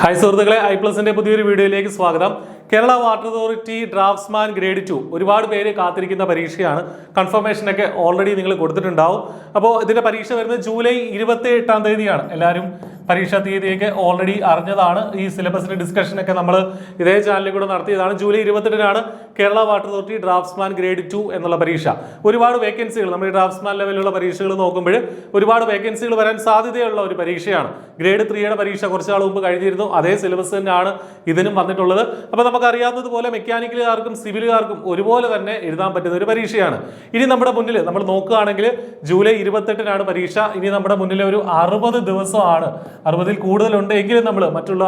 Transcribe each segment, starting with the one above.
Hi സുഹൃത്തുക്കളെ, ഐ+ന്റെ പുതിയൊരു വീഡിയോയിലേക്ക് സ്വാഗതം. Kerala water authority draftsman grade 2 ഒരുപാട് പേര് കാത്തിരിക്കുന്ന പരീക്ഷയാണ്. കൺഫർമേഷനൊക്കെ ഓൾറെഡി നിങ്ങൾ കൊടുത്തിട്ടുണ്ടാവും. അപ്പോൾ ഇതിന്റെ പരീക്ഷ വരുന്നത് ജൂലൈ 28-ാം തീയതിയാണ്. എല്ലാവരും പരീക്ഷാ തീയതിയൊക്കെ ഓൾറെഡി അറിഞ്ഞതാണ്. ഈ സിലബസിന്റെ ഡിസ്കഷനൊക്കെ നമ്മൾ ഇതേ ചാനലിൽ കൂടെ നടത്തിയതാണ്. ജൂലൈ 28-നാണ് Kerala water authority draftsman grade 2 എന്നുള്ള പരീക്ഷ. ഒരുപാട് വേക്കൻസികൾ നമ്മൾ ഈ ഡ്രാഫ്റ്റ്സ്മാൻ ലെവലിലുള്ള പരീക്ഷകൾ നോക്കുമ്പോൾ ഒരുപാട് വേക്കൻസികൾ വരാൻ സാധ്യതയുള്ള ഒരു പരീക്ഷയാണ്. ഗ്രേഡ് 3-യുടെ പരീക്ഷ കുറച്ചാൾ മുമ്പ് കഴിഞ്ഞിരുന്നു. അതേ സിലബസ് തന്നെയാണ് ഇതിനും വന്നിട്ടുള്ളത്. അപ്പോൾ നമുക്കറിയാവുന്നതുപോലെ മെക്കാനിക്കലുകാർക്കും സിവിലുകാർക്കും ഒരുപോലെ തന്നെ എഴുതാൻ പറ്റുന്ന ഒരു പരീക്ഷയാണ്. ഇനി നമ്മുടെ മുന്നിൽ നമ്മൾ നോക്കുകയാണെങ്കിൽ ജൂലൈ 28-നാണ് പരീക്ഷ. ഇനി നമ്മുടെ മുന്നിൽ ഒരു 60 ദിവസമാണ്. 60-ൽ കൂടുതലുണ്ട് എങ്കിലും നമ്മൾ മറ്റുള്ള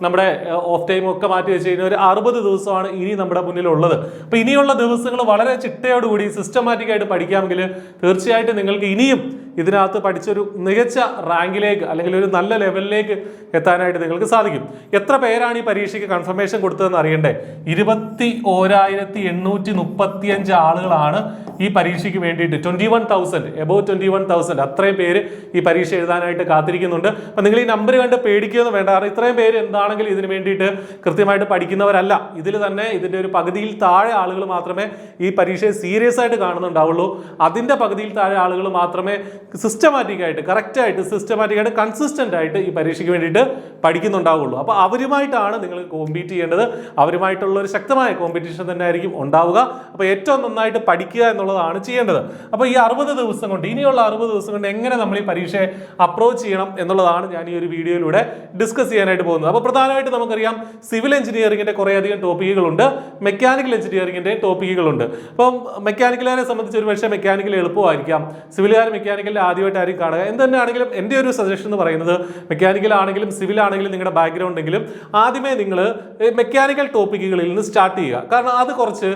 നമ്മുടെ ഓഫ് ടൈം ഒക്കെ മാറ്റി വെച്ച് കഴിഞ്ഞാൽ ഒരു 60 ദിവസമാണ് ഇനി നമ്മുടെ മുന്നിലുള്ളത്. അപ്പോൾ ഇനിയുള്ള ദിവസങ്ങൾ വളരെ ചിട്ടയോടുകൂടി സിസ്റ്റമാറ്റിക് ആയിട്ട് പഠിക്കാമെങ്കിൽ തീർച്ചയായിട്ടും നിങ്ങൾക്ക് ഇനിയും ഇതിനകത്ത് പഠിച്ചൊരു മികച്ച റാങ്കിലേക്ക് അല്ലെങ്കിൽ ഒരു നല്ല ലെവലിലേക്ക് എത്താനായിട്ട് നിങ്ങൾക്ക് സാധിക്കും. എത്ര പേരാണ് ഈ പരീക്ഷയ്ക്ക് കൺഫർമേഷൻ കൊടുത്തതെന്ന് അറിയണ്ടേ? 21,835 ആളുകളാണ് ഈ പരീക്ഷയ്ക്ക് വേണ്ടിയിട്ട് 21,000 എബോവ് 21,000 അത്രയും പേര് ഈ പരീക്ഷ എഴുതാനായിട്ട് കാത്തിരിക്കുന്നുണ്ട്. അപ്പം നിങ്ങൾ ഈ നമ്പർ കണ്ട് പേടിക്കുകയൊന്നും വേണ്ട. കാരണം ഇത്രയും പേര് എന്താണെങ്കിലും ഇതിന് വേണ്ടിയിട്ട് കൃത്യമായിട്ട് പഠിക്കുന്നവരല്ല. ഇതിൽ തന്നെ ഇതിൻ്റെ ഒരു പകുതിയിൽ താഴെ ആളുകൾ മാത്രമേ ഈ പരീക്ഷയെ സീരിയസ് ആയിട്ട് കാണുന്നുണ്ടാവുള്ളൂ. അതിൻ്റെ പകുതിയിൽ താഴെ ആളുകൾ മാത്രമേ സിസ്റ്റമാറ്റിക്കായിട്ട് കൺസിസ്റ്റന്റ് ആയിട്ട് ഈ പരീക്ഷയ്ക്ക് വേണ്ടിയിട്ട് പഠിക്കുന്നുണ്ടാവുള്ളൂ. അപ്പോൾ അവരുമായിട്ടാണ് നിങ്ങൾ കോമ്പീറ്റ് ചെയ്യേണ്ടത്. അവരുമായിട്ടുള്ള ഒരു ശക്തമായ കോമ്പറ്റീഷൻ തന്നെ ആയിരിക്കും ഉണ്ടാവുക. അപ്പോൾ ഏറ്റവും നന്നായിട്ട് പഠിക്കുക എന്നുള്ളതാണ് ചെയ്യേണ്ടത്. അപ്പോൾ ഈ 60 ദിവസം കൊണ്ട് ഇനിയുള്ള 60 ദിവസം കൊണ്ട് എങ്ങനെ നമ്മൾ ഈ പരീക്ഷയെ അപ്രോച്ച് ചെയ്യണം എന്നുള്ളതാണ് ഞാൻ ഈ ഒരു വീഡിയോയിലൂടെ ഡിസ്കസ് ചെയ്യാനായിട്ട് പോകുന്നത്. അപ്പോൾ പ്രധാനമായിട്ട് നമുക്കറിയാം സിവിൽ എഞ്ചിനീയറിംഗിന്റെ കുറേയധികം ടോപ്പിക്കുകളുണ്ട്, മെക്കാനിക്കൽ എഞ്ചിനീയറിംഗിന്റെ ടോപ്പിക്കുകളുണ്ട്. അപ്പം മെക്കാനിക്കലിനെ സംബന്ധിച്ച് ഒരു പക്ഷേ മെക്കാനിക്കൽ എളുപ്പമായിരിക്കാം, സിവിലുകാർ മെക്കാനിക്കലിൽ ആദ്യമായിട്ടായിരിക്കും കാണുക. എന്ത് തന്നെയാണെങ്കിലും എൻ്റെ ഒരു സജഷൻ എന്ന് പറയുന്നത് മെക്കാനിക്കൽ ആണെങ്കിലും സിവിൽ ആണെങ്കിലും നിങ്ങളുടെ ബാക്ക്ഗ്രൗണ്ട് എങ്കിലും ആദ്യമേ നിങ്ങൾ മെക്കാനിക്കൽ ടോപ്പിക്കുകളിൽ നിന്ന് സ്റ്റാർട്ട് ചെയ്യുക. കാരണം അത് കുറച്ച്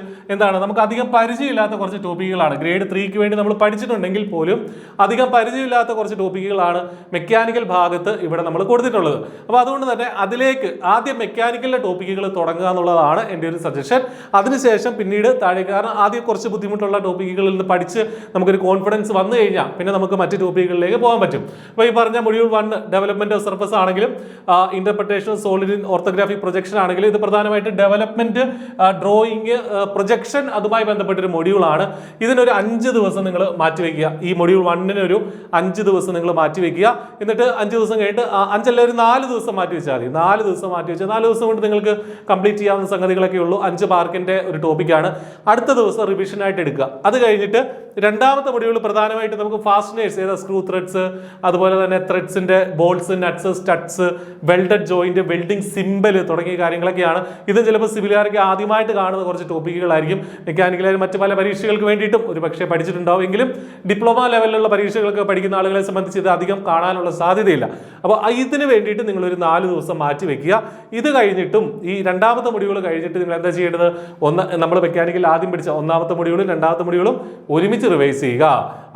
നമുക്ക് അധികം പരിചയമില്ലാത്ത കുറച്ച് ടോപ്പിക്കുകളാണ്. ഗ്രേഡ് 3-ക്ക് വേണ്ടി നമ്മൾ പഠിച്ചിട്ടുണ്ടെങ്കിൽ പോലും അധികം പരിചയമില്ലാത്ത കുറച്ച് ടോപ്പിക്കുകളാണ് മെക്കാനിക്കൽ ഭാഗത്ത് ഇവിടെ നമ്മൾ കൊടുത്തിട്ടുള്ളത്. അപ്പോൾ അതുകൊണ്ട് തന്നെ അതിലേക്ക് ആദ്യം മെക്കാനിക്കലിലെ ടോപ്പിക്കുകൾ തുടങ്ങുക എന്നുള്ളതാണ് എൻ്റെ ഒരു സജഷൻ. അതിനുശേഷം പിന്നീട് താഴെ, കാരണം ആദ്യം കുറച്ച് ബുദ്ധിമുട്ടുള്ള ടോപ്പിക്കുകളിൽ നിന്ന് പഠിച്ച് നമുക്കൊരു കോൺഫിഡൻസ് വന്നു കഴിഞ്ഞാൽ പിന്നെ നമുക്ക് മറ്റ് ടോപ്പിക്കുകളിലേക്ക് പോകാൻ പറ്റും. അപ്പോൾ ഈ പറഞ്ഞ മൊഡ്യൂൾ 1 ഡെവലപ്മെന്റ് ഓഫ് സർഫസ് ആണെങ്കിലും interpretation of solid in orthographic projection ആണെങ്കിലും ഇത് പ്രധാനമായിട്ട് ഡെവലപ്മെന്റ്, ഡ്രോയിങ്, പ്രൊജക്ഷൻ അതുമായി ബന്ധപ്പെട്ടൊരു മൊഡ്യൂളാണ്. ഇതിനൊരു 5 ദിവസം നിങ്ങൾ മാറ്റിവെക്കുക. ഈ മൊഡ്യൂൾ 1-ന് ഒരു 5 ദിവസം നിങ്ങൾ മാറ്റിവെക്കുക. എന്നിട്ട് 5 ദിവസം കഴിഞ്ഞിട്ട് 5 അല്ല ഒരു 4 ദിവസം മാറ്റി വെച്ചാൽ മതി. 4 ദിവസം മാറ്റി വെച്ചാൽ 4 ദിവസം കൊണ്ട് നിങ്ങൾക്ക് കംപ്ലീറ്റ് ചെയ്യാവുന്ന സംഗതികളൊക്കെ ഉള്ളൂ. 5 മാർക്കിന്റെ ഒരു ടോപ്പിക്കാണ്. അടുത്ത ദിവസം റിവിഷൻ ആയിട്ട് എടുക്കുക. അത് കഴിഞ്ഞിട്ട് രണ്ടാമത്തെ മൊഡ്യൂൾ പ്രധാനമായിട്ട് നമുക്ക് ഫാസ്റ്റനേഴ്സ്, സ്ക്രൂ ത്രെഡ്സ്, അതുപോലെ തന്നെ ത്രെഡ്സിന്റെ bolts, nuts, studs, welded joint, welding symbol തുടങ്ങിയ കാര്യങ്ങളൊക്കെയാണ്. ഇത് ചിലപ്പോൾ സിവിലുകാർക്ക് ആദ്യമായിട്ട് കാണുന്ന കുറച്ച് ടോപ്പിക്കുകളായിരിക്കും. മെക്കാനിക്കലായാലും മറ്റു പല പരീക്ഷകൾക്ക് വേണ്ടിയിട്ടും ഒരു പക്ഷേ പഠിച്ചിട്ടുണ്ടാവും. എങ്കിലും ഡിപ്ലോമ ലെവലിലുള്ള പരീക്ഷകൾക്ക് പഠിക്കുന്ന ആളുകളെ സംബന്ധിച്ച് ഇത് അധികം കാണാനുള്ള സാധ്യതയില്ല. അപ്പോൾ ഇതിന് വേണ്ടിയിട്ട് നിങ്ങളൊരു 4 ദിവസം മാറ്റി വെക്കുക. ഇത് കഴിഞ്ഞിട്ടും ഈ രണ്ടാമത്തെ മൊഡ്യൂൾ കഴിഞ്ഞിട്ട് നിങ്ങൾ എന്താ ചെയ്യേണ്ടത്? നമ്മൾ മെക്കാനിക്കൽ ആദ്യം പഠിച്ച ഒന്നാമത്തെ മൊഡ്യൂളും രണ്ടാമത്തെ മൊഡ്യൂളും ഒരുമിച്ച് റിവൈസ് ചെയ്യുക.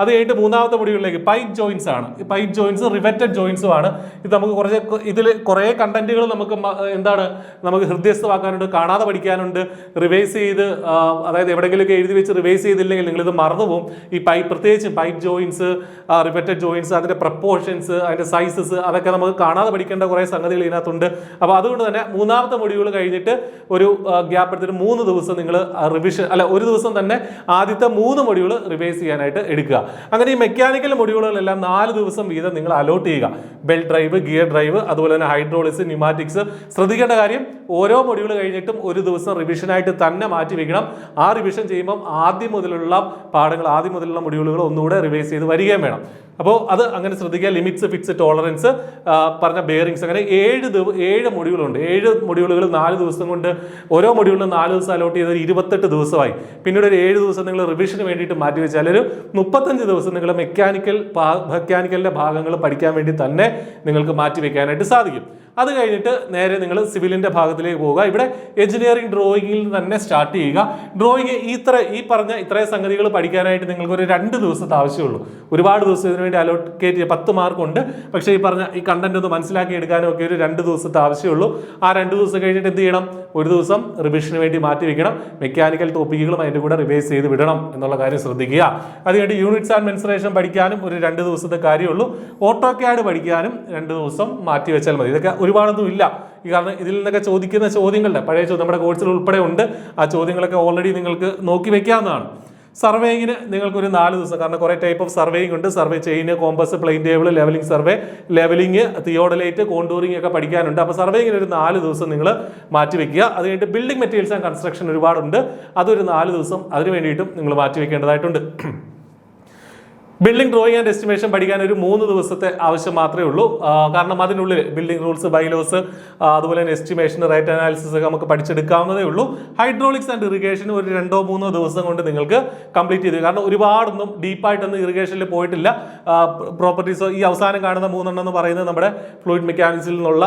അത് കഴിഞ്ഞിട്ട് മൂന്നാമത്തെ മൊഡ്യൂളിലേക്ക് പൈപ്പ് ജോയിൻസ് ആണ്. ഈ പൈപ്പ് ജോയിൻസ് റിവറ്റഡ് ജോയിൻസും ആണ്. ഇത് നമുക്ക് ഇതിൽ കുറേ കണ്ടന്റുകൾ നമുക്ക് നമുക്ക് ഹൃദയസ്ഥമാക്കാനുണ്ട്, കാണാതെ പഠിക്കാനുണ്ട്, റിവൈസ് ചെയ്ത്, അതായത് എവിടെയെങ്കിലുമൊക്കെ എഴുതി വെച്ച് റിവൈസ് ചെയ്തില്ലെങ്കിൽ നിങ്ങളിത് മറന്നുപോകും. ഈ പ്രത്യേകിച്ച് പൈപ്പ് ജോയിൻസ്, റിവറ്റഡ് ജോയിൻസ്, അതിന്റെ പ്രപ്പോർഷൻസ്, അതിന്റെ സൈസസ്, അതൊക്കെ നമുക്ക് കാണാതെ പഠിക്കേണ്ട കുറേ സംഗതികൾ ഇതിനകത്തുണ്ട്. അപ്പോൾ അതുകൊണ്ട് തന്നെ മൂന്നാമത്തെ മൊഡ്യൂൾ കഴിഞ്ഞിട്ട് ഒരു ഗ്യാപ്പ് എടുത്തിട്ട് 3 ദിവസം നിങ്ങൾ റിവിഷൻ, ഒരു ദിവസം തന്നെ ആദ്യത്തെ 3 മൊഡ്യൂൾ റിവൈസ് ചെയ്യാനായിട്ട് എടുക്കുക. അങ്ങനെ ഈ മെക്കാനിക്കൽ മൊഡ്യൂളുകളെല്ലാം 4 ദിവസം വീതം നിങ്ങൾ അലോട്ട് ചെയ്യുക. ബെൽറ്റ് ഡ്രൈവ്, ഗിയർ ഡ്രൈവ്, അതുപോലെ തന്നെ ഹൈഡ്രോളിക്സ്, ന്യൂമാറ്റിക്സ്. ശ്രദ്ധിക്കേണ്ട കാര്യം, ഓരോ മൊഡ്യൂൾ കഴിഞ്ഞിട്ടും ഒരു ദിവസം റിവിഷനായിട്ട് തന്നെ മാറ്റി വെക്കണം. ആ റിവിഷൻ ചെയ്യുമ്പോൾ ആദ്യം മുതലുള്ള മൊഡ്യൂളുകൾ ഒന്നുകൂടെ റിവൈസ് ചെയ്ത് വരികയും വേണം. അപ്പോൾ അത് അങ്ങനെ ശ്രദ്ധിക്കുക. ലിമിറ്റ്സ്, ഫിക്സ്, ടോളറൻസ്, പറഞ്ഞ ബെയറിങ്സ്, അങ്ങനെ 7 മൊഡ്യൂളുണ്ട്. 7 മൊഡ്യൂളുകൾ 4 ദിവസം കൊണ്ട്, ഓരോ മൊഡ്യൂളിലും 4 ദിവസം അലോട്ട് ചെയ്ത് 28 ദിവസമായി. പിന്നീട് ഒരു 7 ദിവസം നിങ്ങൾ റിവിഷന് വേണ്ടിയിട്ട് മാറ്റി വെച്ചാൽ ഒരു 35 ദിവസം നിങ്ങൾ മെക്കാനിക്കലിന്റെ ഭാഗങ്ങൾ പഠിക്കാൻ വേണ്ടി തന്നെ നിങ്ങൾക്ക് മാറ്റി വെക്കാനായിട്ട് സാധിക്കും. അത് കഴിഞ്ഞിട്ട് നേരെ നിങ്ങൾ സിവിലിന്റെ ഭാഗത്തിലേക്ക് പോവുക. ഇവിടെ എഞ്ചിനീയറിംഗ് ഡ്രോയിങ്ങിൽ തന്നെ സ്റ്റാർട്ട് ചെയ്യുക. ഡ്രോയിങ് ഈ പറഞ്ഞ ഇത്രയും സംഗതികൾ പഠിക്കാനായിട്ട് നിങ്ങൾക്ക് ഒരു 2 ദിവസത്തെ ആവശ്യമുള്ളൂ. ഒരുപാട് ദിവസം ഇതിനു വേണ്ടി അലോക്കേറ്റ് ചെയ്യുക. 10 മാർക്കുണ്ട്. പക്ഷേ ഈ കണ്ടന്റ് ഒന്ന് മനസ്സിലാക്കി എടുക്കാനും ഒക്കെ ഒരു 2 ദിവസത്തെ ആവശ്യമുള്ളൂ. ആ 2 ദിവസം കഴിഞ്ഞിട്ട് എന്ത് ചെയ്യണം? ഒരു ദിവസം റിവിഷന് വേണ്ടി മാറ്റി വെക്കണം. മെക്കാനിക്കൽ ടോപ്പിക്കുകളും അതിൻ്റെ കൂടെ റിവൈസ് ചെയ്ത് വിടണം എന്നുള്ള കാര്യം ശ്രദ്ധിക്കുക. അതുകൊണ്ട് യൂണിറ്റ്സ് ആൻഡ് മെൻസുറേഷൻ പഠിക്കാനും ഒരു 2 ദിവസത്തെ കാര്യമുള്ളൂ. ഓട്ടോക്യാഡ് പഠിക്കാനും 2 ദിവസം മാറ്റി വെച്ചാൽ മതി. ഇതൊക്കെ ഒരുപാടൊന്നും ഇല്ല. കാരണം ഇതിൽ നിന്നൊക്കെ ചോദിക്കുന്ന ചോദ്യങ്ങളുടെ പഴയ ചോദ്യം നമ്മുടെ കോഴ്സിൽ ഉൾപ്പെടെ ഉണ്ട്. ആ ചോദ്യങ്ങളൊക്കെ ഓൾറെഡി നിങ്ങൾക്ക് നോക്കി വെക്കാവുന്നതാണ്. സർവേയിങ്ങിന് നിങ്ങൾക്കൊരു 4 ദിവസം, കാരണം കുറേ ടൈപ്പ് ഓഫ് സർവേയിങ് ഉണ്ട്. Survey chain, compass, plain table, levelling survey, levelling, theodolite, contouring ഒക്കെ പഠിക്കാനുണ്ട്. അപ്പോൾ സർവേയിങ്ങിന് ഒരു 4 ദിവസം നിങ്ങൾ മാറ്റി വെക്കുക. അത് കഴിഞ്ഞിട്ട് ബിൽഡിംഗ് മെറ്റീരിയൽസ് ആൻഡ് കൺസ്ട്രക്ഷൻ ഒരുപാടുണ്ട്. അതൊരു 4 ദിവസം അതിന് വേണ്ടിയിട്ടും നിങ്ങൾ മാറ്റി വെക്കേണ്ടതായിട്ടുണ്ട്. ബിൽഡിംഗ് ഡ്രോയിങ് ആൻഡ് എസ്റ്റിമേഷൻ പഠിക്കാൻ ഒരു 3 ദിവസത്തെ ആവശ്യം മാത്രമേ ഉള്ളൂ. കാരണം അതിനുള്ളിൽ ബിൽഡിംഗ് റൂൾസ്, ബൈലോസ്, അതുപോലെ തന്നെ എസ്റ്റിമേഷൻ, റേറ്റ് അനാലിസിസ് ഒക്കെ നമുക്ക് പഠിച്ചെടുക്കാവുന്നതേ ഉള്ളൂ. ഹൈഡ്രോളിക്സ് ആൻഡ് ഇറിഗേഷൻ ഒരു 2-3 ദിവസം കൊണ്ട് നിങ്ങൾക്ക് കംപ്ലീറ്റ് ചെയ്തു. കാരണം ഒരുപാടൊന്നും ഡീപ്പായിട്ടൊന്നും ഇറിഗേഷനിൽ പോയിട്ടില്ല. പ്രോപ്പർട്ടീസ് ഈ അവസാനം കാണുന്ന 3 എന്ന് പറയുന്നത് നമ്മുടെ ഫ്ലൂയിഡ് മെക്കാനിക്സിൽ നിന്നുള്ള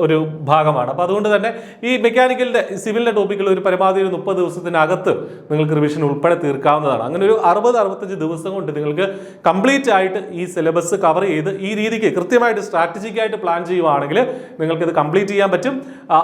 ഒരു ഭാഗമാണ്. അപ്പോൾ അതുകൊണ്ട് തന്നെ ഈ മെക്കാനിക്കലിന്റെ സിവിലിന്റെ ടോപ്പിക്കുകൾ ഒരു പരമാവധി ഒരു 30 ദിവസത്തിനകത്ത് നിങ്ങൾക്ക് റിവിഷൻ ഉൾപ്പെടെ തീർക്കാവുന്നതാണ്. അങ്ങനെ ഒരു 60-65 ദിവസം കൊണ്ട് നിങ്ങൾക്ക് കംപ്ലീറ്റ് ആയിട്ട് ഈ സിലബസ് കവർ ചെയ്ത് ഈ രീതിക്ക് കൃത്യമായിട്ട് സ്ട്രാറ്റജിക്കായിട്ട് പ്ലാൻ ചെയ്യുവാണെങ്കിൽ നിങ്ങൾക്ക് ഇത് കംപ്ലീറ്റ് ചെയ്യാൻ പറ്റും.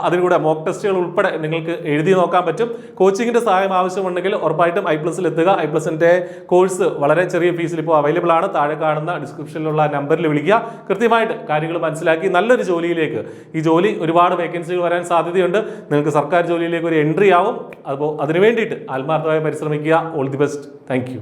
അതിലൂടെ മോക്ക് ടെസ്റ്റുകൾ ഉൾപ്പെടെ നിങ്ങൾക്ക് എഴുതി നോക്കാൻ പറ്റും. കോച്ചിങ്ങിന്റെ സഹായം ആവശ്യമുണ്ടെങ്കിൽ ഉറപ്പായിട്ടും i+ൽ എത്തുക. i+ന്റെ കോഴ്സ് വളരെ ചെറിയ ഫീസിൽ ഇപ്പോൾ അവൈലബിൾ ആണ്. താഴെ കാണുന്ന ഡിസ്ക്രിപ്ഷനിലുള്ള നമ്പറിൽ വിളിക്കുക. കൃത്യമായിട്ട് കാര്യങ്ങൾ മനസ്സിലാക്കി നല്ലൊരു ജോലിയിലേക്ക്, ഈ ജോലി ഒരുപാട് വേക്കൻസികൾ വരാൻ സാധ്യതയുണ്ട്. നിങ്ങൾക്ക് സർക്കാർ ജോലിയിലേക്ക് ഒരു എൻട്രി ആവും. അപ്പോൾ അതിനു വേണ്ടിയിട്ട് ആത്മാർത്ഥമായി പരിശ്രമിക്കുക. All the best. Thank you.